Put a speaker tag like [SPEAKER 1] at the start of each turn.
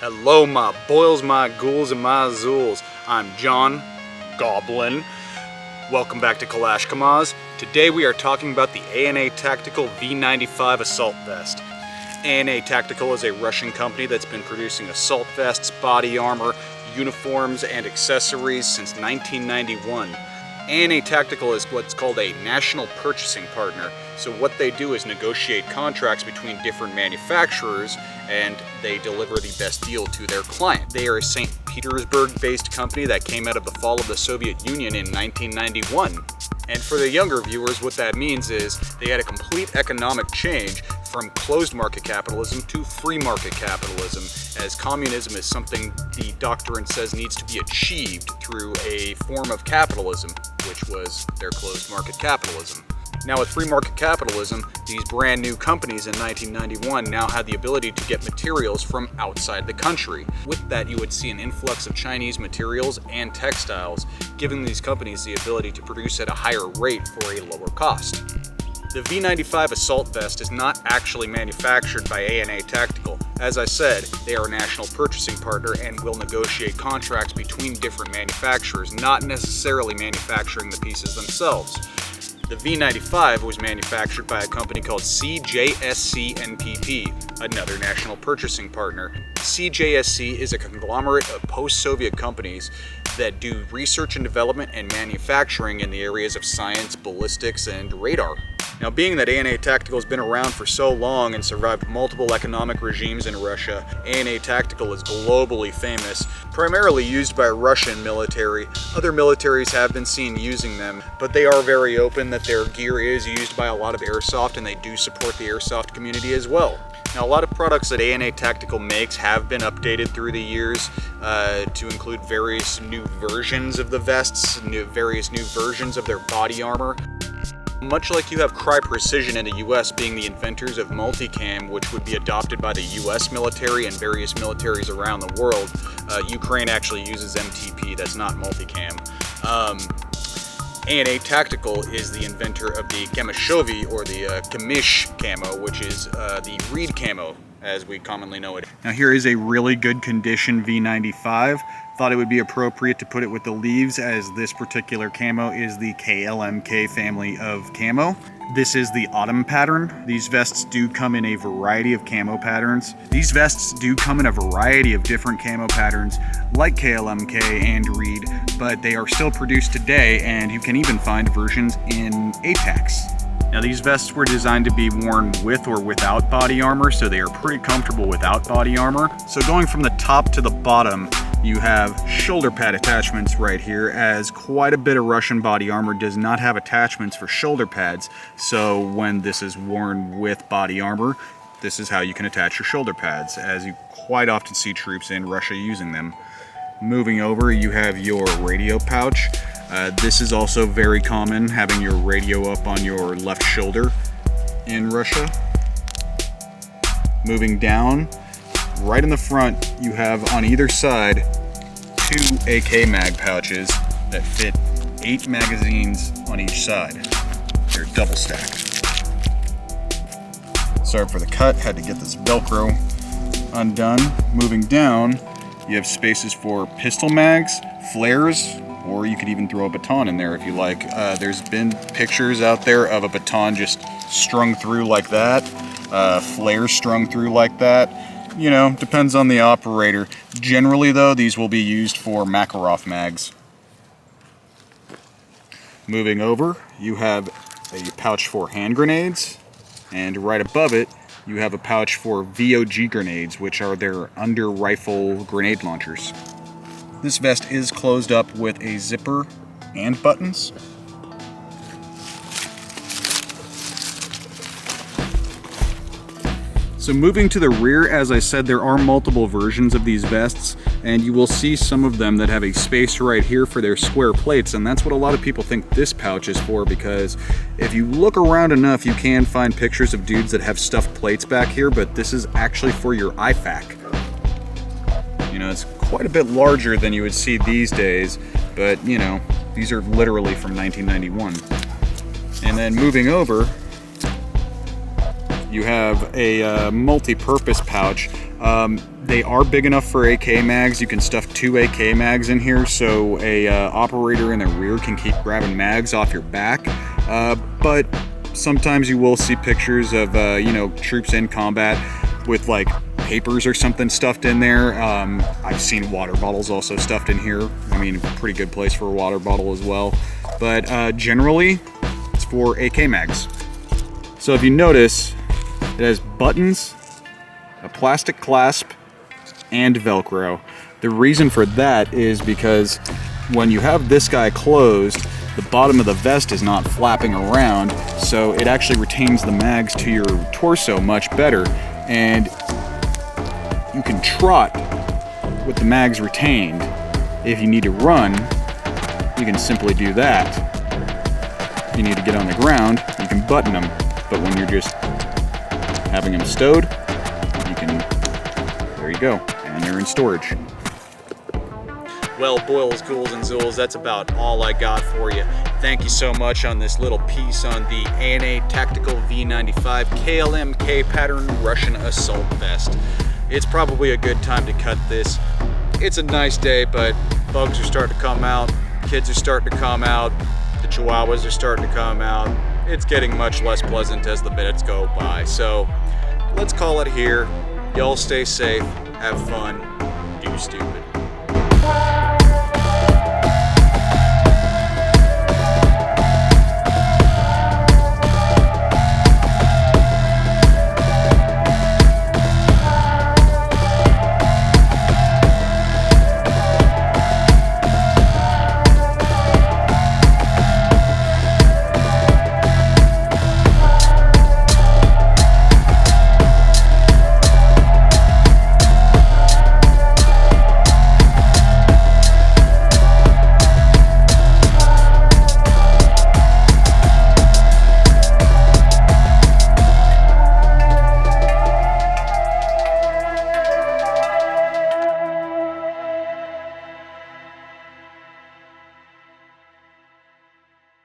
[SPEAKER 1] Hello my boils, my ghouls, and my zools. I'm John Goblin. Welcome back to Kalash Kamaz. Today we are talking about the ANA Tactical V-95 Assault Vest. ANA Tactical is a Russian company that's been producing assault vests, body armor, uniforms, and accessories since 1991. ANA Tactical is what's called a national purchasing partner. So what they do is negotiate contracts between different manufacturers and they deliver the best deal to their client. They are a St. Petersburg-based company that came out of the fall of the Soviet Union in 1991. And for the younger viewers, what that means is they had a complete economic change from closed market capitalism to free market capitalism, as communism is something the doctrine says needs to be achieved through a form of capitalism, which was their closed market capitalism. Now with free market capitalism, these brand new companies in 1991 now had the ability to get materials from outside the country. With that, you would see an influx of Chinese materials and textiles, giving these companies the ability to produce at a higher rate for a lower cost. The V-95 Assault Vest is not actually manufactured by ANA Tactical. As I said, they are a national purchasing partner and will negotiate contracts between different manufacturers, not necessarily manufacturing the pieces themselves. The V-95 was manufactured by a company called CJSC NPP, another national purchasing partner. CJSC is a conglomerate of post-Soviet companies that do research and development and manufacturing in the areas of science, ballistics, and radar. Now, being that ANA Tactical has been around for so long and survived multiple economic regimes in Russia, ANA Tactical is globally famous, primarily used by Russian military. Other militaries have been seen using them, but they are very open that their gear is used by a lot of airsoft, and they do support the airsoft community as well. Now, a lot of products that ANA Tactical makes have been updated through the years to include various new versions of the vests, various new versions of their body armor. Much like you have Cry Precision in the US being the inventors of multicam, which would be adopted by the US military and various militaries around the world, Ukraine actually uses MTP, that's not multicam. ANA Tactical is the inventor of the Gamishovi, or the Gamish camo, which is the reed camo, as we commonly know it. Now here is a really good condition V-95. Thought it would be appropriate to put it with the leaves, as this particular camo is the KLMK family of camo. This is the autumn pattern. These vests do come in a variety of camo patterns. These vests do come in a variety of different camo patterns like KLMK and Reed, but they are still produced today, and you can even find versions in ATAX. Now these vests were designed to be worn with or without body armor, so they are pretty comfortable without body armor. So going from the top to the bottom, you have shoulder pad attachments right here, as quite a bit of Russian body armor does not have attachments for shoulder pads. So when this is worn with body armor, this is how you can attach your shoulder pads, as you quite often see troops in Russia using them. Moving over, you have your radio pouch. This is also very common, having your radio up on your left shoulder in Russia. Moving down, right in the front, you have on either side 2 AK mag pouches that fit 8 magazines on each side. They're double stacked. Sorry for the cut, had to get this Velcro undone. Moving down, you have spaces for pistol mags, flares, or you could even throw a baton in there if you like. There's been pictures out there of a baton just strung through like that, flares strung through like that. You know, depends on the operator. Generally though, these will be used for Makarov mags. Moving over, you have a pouch for hand grenades, and right above it, you have a pouch for VOG grenades, which are their under rifle grenade launchers. This vest is closed up with a zipper and buttons. So moving to the rear, as I said, there are multiple versions of these vests, and you will see some of them that have a space right here for their square plates, and that's what a lot of people think this pouch is for, because if you look around enough, you can find pictures of dudes that have stuffed plates back here, but this is actually for your IFAK. You know, it's quite a bit larger than you would see these days, but you know, these are literally from 1991. And then moving over, you have a multi-purpose pouch. They are big enough for AK mags. You can stuff 2 AK mags in here, so a operator in the rear can keep grabbing mags off your back. But sometimes you will see pictures of you know, troops in combat with like papers or something stuffed in there. I've seen water bottles also stuffed in here. I mean, pretty good place for a water bottle as well. But generally, it's for AK mags. So if you notice, it has buttons, a plastic clasp, and Velcro. The reason for that is because when you have this guy closed, the bottom of the vest is not flapping around, so it actually retains the mags to your torso much better, and you can trot with the mags retained. If you need to run, you can simply do that. If you need to get on the ground, you can button them, but when you're just having them stowed, you can, there you go, and they're in storage. Well, boils, ghouls, and zools, that's about all I got for you. Thank you so much on this little piece on the ANA Tactical V-95 KLMK pattern Russian assault vest. It's probably a good time to cut this. It's a nice day, but bugs are starting to come out, kids are starting to come out, the chihuahuas are starting to come out. It's getting much less pleasant as the minutes go by. So let's call it here. Y'all stay safe, have fun, do stupid.